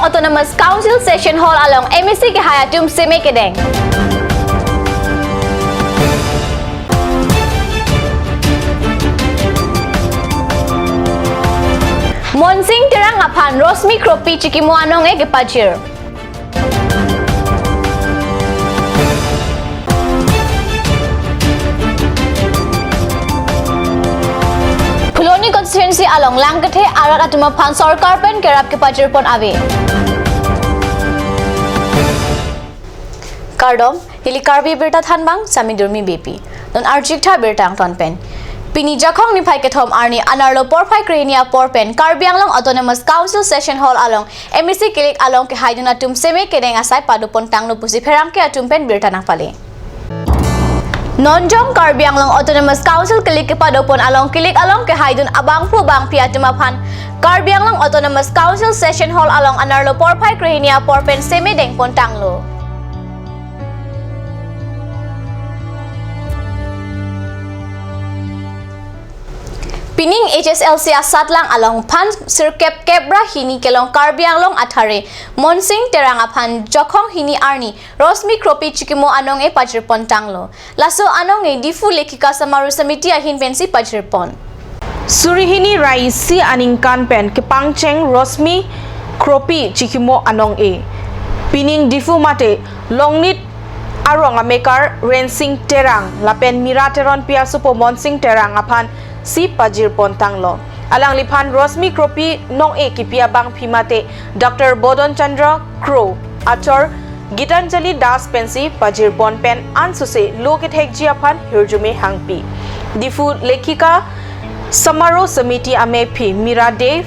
Along Autonomous Council Session Hall along MSC ke Hayatum Seme Kedeng. Monsing terang apan Rosmi Kropi Cikimu Anong ke Pajir. Puloni constituency along Langkathe arat atuma pan sarkar pen kerap ke Pajir pon ave. Kardom hili karbi berta thanbang sami durmi BP. Don arjikta bertang ton pen. Pini jakong ni pai ketom arni anarlo porpai krenia porpen Karbi Anglong Autonomous Council Session Hall along MSC kilik along ke haiduna tum seme kedeng asai padupon tangno pusi perang ke atumpen birtanang pale. Nonjong Karbi Anglong Autonomous Council kilik ke padupon along kilik along ke haidun abang pu bang piatumapan Karbi Anglong Autonomous Council Session Hall along anarlo porpai krenia porpen seme deng pon tanglo. Pining HSLC asatlang along pan sirkep kebra hini kelong Karbi Anglong athare Monsing terang apan jokong hini arni Rosmi Kropi Cikimu Anong e Pajirpon tanglo laso Anong e difu lekika samaru samiti ahin pensi Pajirpon Surihini Raisi aning kanpen kepangcheng Rosmi Kropi Cikimu Anong e Pining difu mate longnit arong amekar rensing terang lapen mirateron piasupo Monsing terang apan si Pajir Pontanglo. Alang lipan Rosmi Kropi nong e kipia bang phimate Dr. Bodon Chandra Crow Achor Gitanjali Das Pensi Pajir Pon Pen Ansuse Lokit Hekjiapan Hirjume Hangpi. Difu Lekika Samaro Samiti Amepi Mira Dev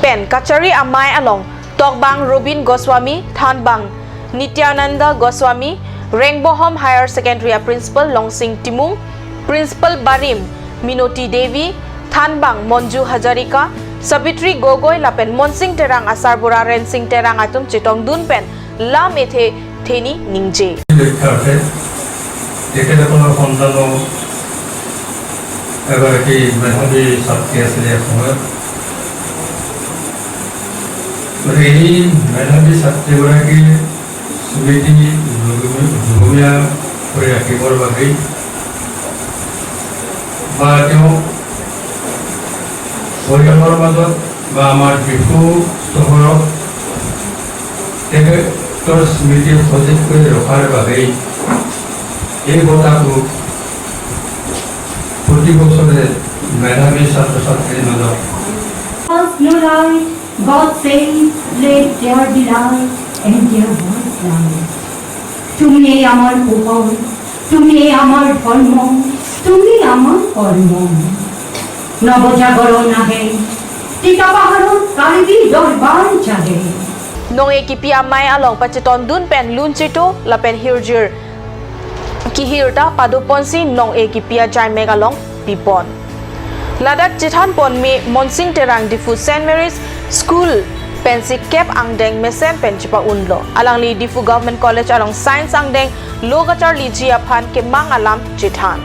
Pen Kachari Amai along Tokbang Robin Goswami Thanbang Nityananda Goswami Rainbow Home Higher Secondary Principal Longsing Timung Principal Barim Minoti Devi, Thanbang Monju Hajarika, Sabitri Gogoi Lapen Monsing Terang Asar Bura Rensing Terang Atum Chitong Dunpen Lam Ethe Theni Ningje. Bajo Oriental Mazot Bama Bifu Sohoro Tege Tos Media Project Kue Rokar Bagai Botaku Putih Boksode Menami Satu Satri Mazot No light, God save, let there be light, and there was light. তুমি আমার উপর, তুমি আমার ধর্ম, তুমি আমার কর্ম। নবজাগরণ আহে, টিকা পাহাড়ন কালবি দরবার জাগে। Nong e kipia mai along pacheton Dunpen Lunchito Lapen Hirjir Kihirta Paduponsi nong e kipia jai megalong Pipon. Ladak Jithan Pon me Monsing Terang Difu St. Mary's School Pensi Kep Angdeng Mesem Penchipa Unlo Alang li Difu Government College along Science Angdeng Logachar li Jiapan ke Mang Alam Jithan.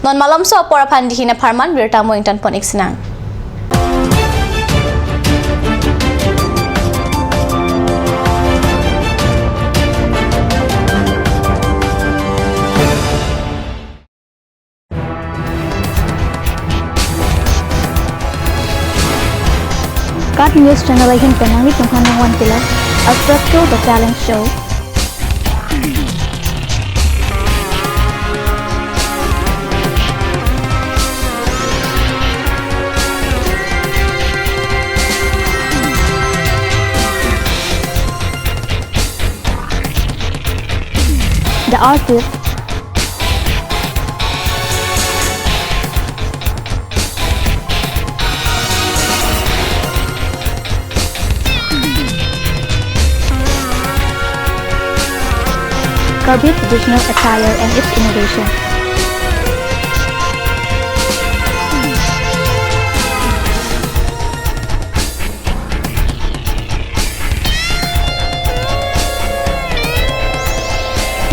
Non malam so porapan dihina parman berta mo intan pon iksinang. Kat News Channel ay hinpanang itong kanang pila Astrakto The Talent Show. The Artist, Karbi Traditional Attire and its Innovation.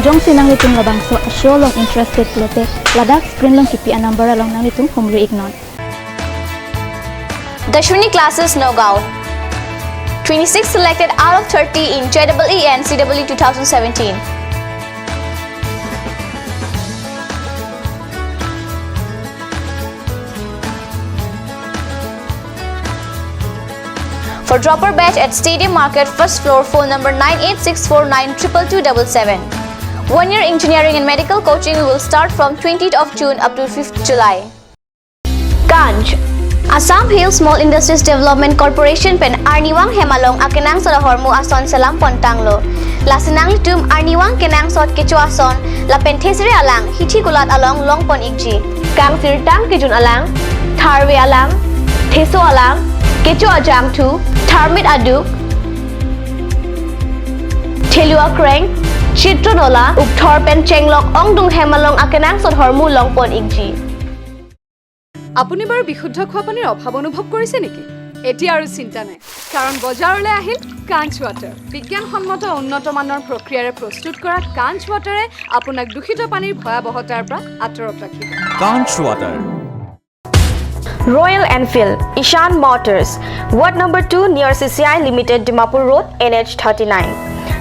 jong sinang litung labang so show long interested lote ladak screen long kipi a number along nang litung humru ignon. Dashwini classes Nogao. 26 selected out of 30 in JEE and CEE 2017. For dropper batch at Stadium Market, first floor, phone number 9864922277. 1 year engineering and medical coaching will start from 20th of June up to 5th July. Ganj. Assam Hill Small Industries Development Corporation pen Arniwang Hemalong akenang sa hormu ason sa Lampon Tanglo. Lasinang litum Arniwang kenang sot kecho ason la penthesire alang hithi gulat along longpon igji. Kang sirtang kijun alang, tharwe alang, theso alang, kecho ajang tu, tharmit aduk, thelua kreng, chitronola, ukthor pen chenglok ongdung Hemalong akenang sot hormu longpon igji. আপুনি বাৰু বিশুদ্ধ খোৱা পানীৰ অভাৱ অনুভৱ কৰিছে নেকি? এতিয়া আৰু চিন্তা নাই, কাৰণ বজাৰলৈ আহিল কাঞ্চ ৱাটাৰ। বিজ্ঞানসন্মত উন্নত মানৰ প্ৰক্ৰিয়াৰে প্ৰস্তুত কৰা কাঞ্চ ৱাটাৰে আপোনাক দূষিত পানীৰ ভয়াৱহতাৰ পৰা আঁতৰত ৰাখিব। কাঞ্চ water. Royal Enfield, Ishan Motors, Ward number 2 near CCI Limited, Dimapur Road, NH 39.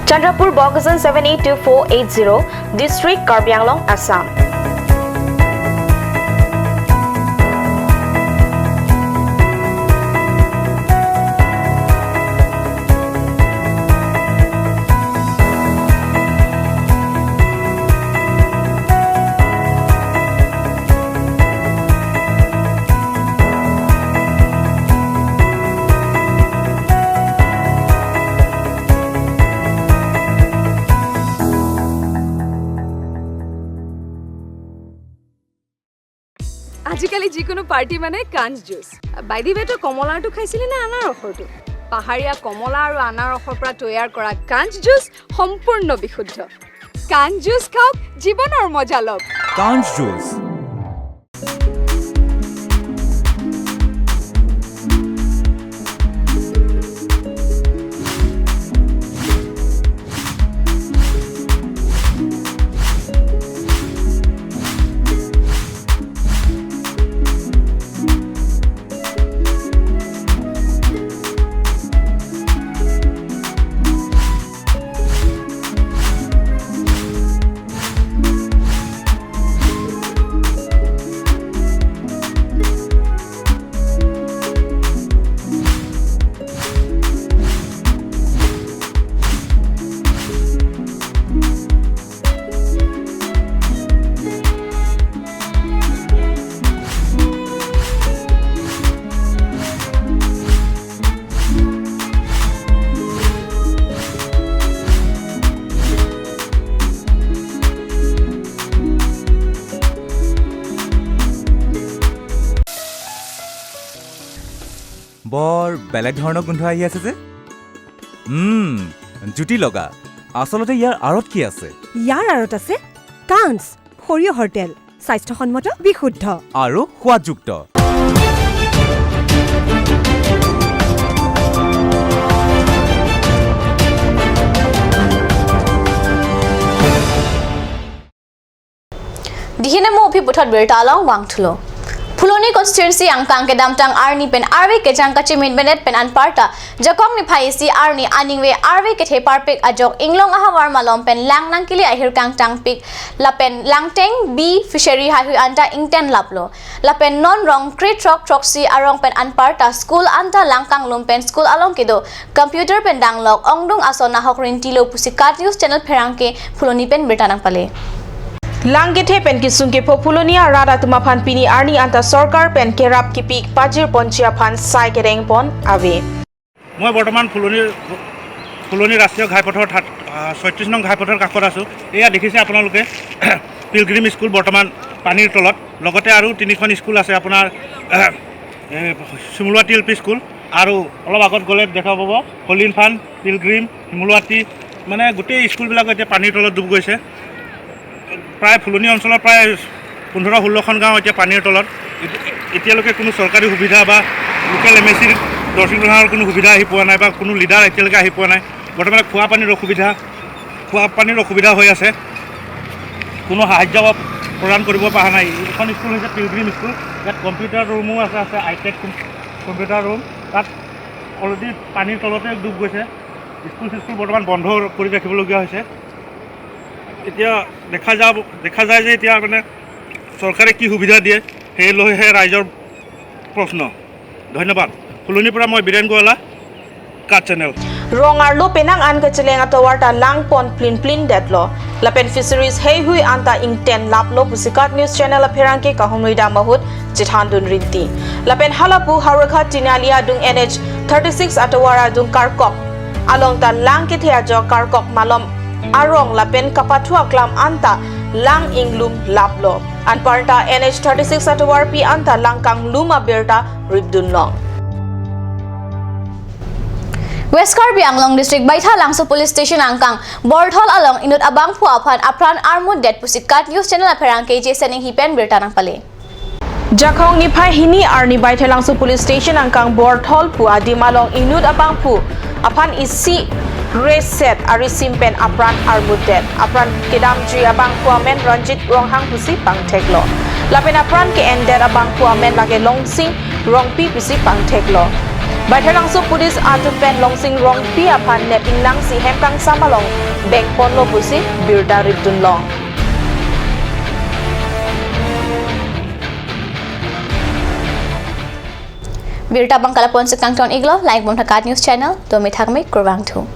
Chandrapur, Bogasan 782480, District, Karbi Anglong, Assam. আজিকালি যিকোনো পাৰ্টি মানে কাঞ্চ জুচ। বাইদি বেটো কমলাৰটো খাইছিলি নে আনাৰসৰটো? পাহাৰীয়া কমলা আৰু আনাৰসৰ পৰা তৈয়াৰ কৰা কাঞ্চ জুচ সম্পূৰ্ণ বিশুদ্ধ। কাঞ্চ জুচ খাওক, জীৱনৰ মজা লওক। কাঞ্চ জুচ। বৰ বেলেগ ধৰণৰ গোন্ধ আহি আছে যে। জুতি লগা। আচলতে ইয়াৰ আঁৰত কি আছে? ইয়াৰ আঁৰত আছে কাঞ্চ সৰিয়হৰ তেল, স্বাস্থ্যসন্মত, বিশুদ্ধ আৰু সোৱাদযুক্ত। Dihinamo অভিপুথত বিৰতালং ওয়াংথুলো ফুলনি constituency আংকাং ke damtang arni pen arwe ke jangkachi minbenet pen anparta jakong ni phaisi arni aningwe arwe ke thepar pek ajok inglong ahawar malom pen langnang kili ahir kang tang pik lapen langteng b fishery hahu anta ingten laplo lapen non rong krit troxy arong pen anparta school anta langkang lumpen school along kido computer pen danglok ongdung asona hokrin tilo pusikat news channel pherangke fuloni pen birtanang pale Langgethe pen kisungke populonia rada tumaphan pini arni anta sarkar pen kerap kipik pajir ponchia phan sai kereng pon ave. মই বৰ্তমান ফুলনি ৰাষ্ট্ৰীয় ঘাইপথৰ ৩৬ নং ঘাইপথৰ কাষত আছোঁ। এয়া দেখিছে আপোনালোকে পিলগ্ৰিম স্কুল বৰ্তমান পানীৰ তলত, লগতে আৰু ৩খন স্কুল আছে আপোনাৰ শিমলুৱাটি এল পি স্কুল আৰু অলপ আগত গ'লে দেখা পাব হলিনফান, পিলগ্ৰিম, শিমলুৱাটি, মানে গোটেই স্কুলবিলাক এতিয়া পানীৰ তলত ডুব গৈছে। প্ৰায় ফুলনি অঞ্চলৰ প্ৰায় ১৫-১৬খন গাঁও এতিয়া পানীৰ তলত। এতিয়ালৈকে কোনো চৰকাৰী সুবিধা বা লোকেল MSCৰ দৰ্শিংৰ কোনো সুবিধা আহি পোৱা নাই বা কোনো লিডাৰ এতিয়ালৈকে আহি পোৱা নাই। বৰ্তমান খোৱা পানীৰ অসুবিধা হৈ আছে। কোনো সাহায্য প্ৰদান কৰিব পৰা নাই। এইখন স্কুল হৈছে পিলগ্ৰিম স্কুল। ইয়াত কম্পিউটাৰ ৰুমো আছে আইটেক কম্পিউটাৰ ৰুম। তাত অলৰেডি পানীৰ তলতে ডুব গৈছে। স্কুল বৰ্তমান বন্ধ কৰি ৰাখিবলগীয়া হৈছে। এতিয়া দেখা যায় যে এতিয়া মানে চৰকাৰে কি সুবিধা দিয়ে সেই লৈহে ৰাইজৰ প্ৰশ্ন। ধন্যবাদ। ফুলনিৰ পৰা মই বীৰেন গোৱালা, কাট channel. Rongarlo penang an ka chelenga tawarta langpon plin detlo lapen fisheries hei hui anta ingten laplo pusikat news channel apherang ke kahumrida mahut chithandun rinti lapen halapu harakha tinalia dung NH 36 atawara dung karkok along ta lang ke thea jo karkok malom arong lapen kapathua klam anta lang inglum laplo an parta NH 36 atawar pi anta langkang luma berta ribdun long West Karbi Anglong District Baitha Langso Police Station Angkang Bordhol along inut abang pu aphan apran armud det pusikat news channel apherang KJ sening hipen bertanang pale Jakhong ni phai hini arni Baitha Langso Police Station Angkang Bordhol pu adimalong inut abang pu aphan isi reset ari simpen apran armud det apran kedam ji abang pu amen Ranjit Ronghang pusi pangtheklo lapen apran ke ender abang pu amen lage longsing rongpi pusi pangtheklo Baitha Langso Police Atupen Longsing Rongpi aphan neping lang si hemkang samalong bengpon lo pusi birda ribdun long Birta bangkala pon sekang ton iglo like bom thakat news channel to mi thakmai kurbang thu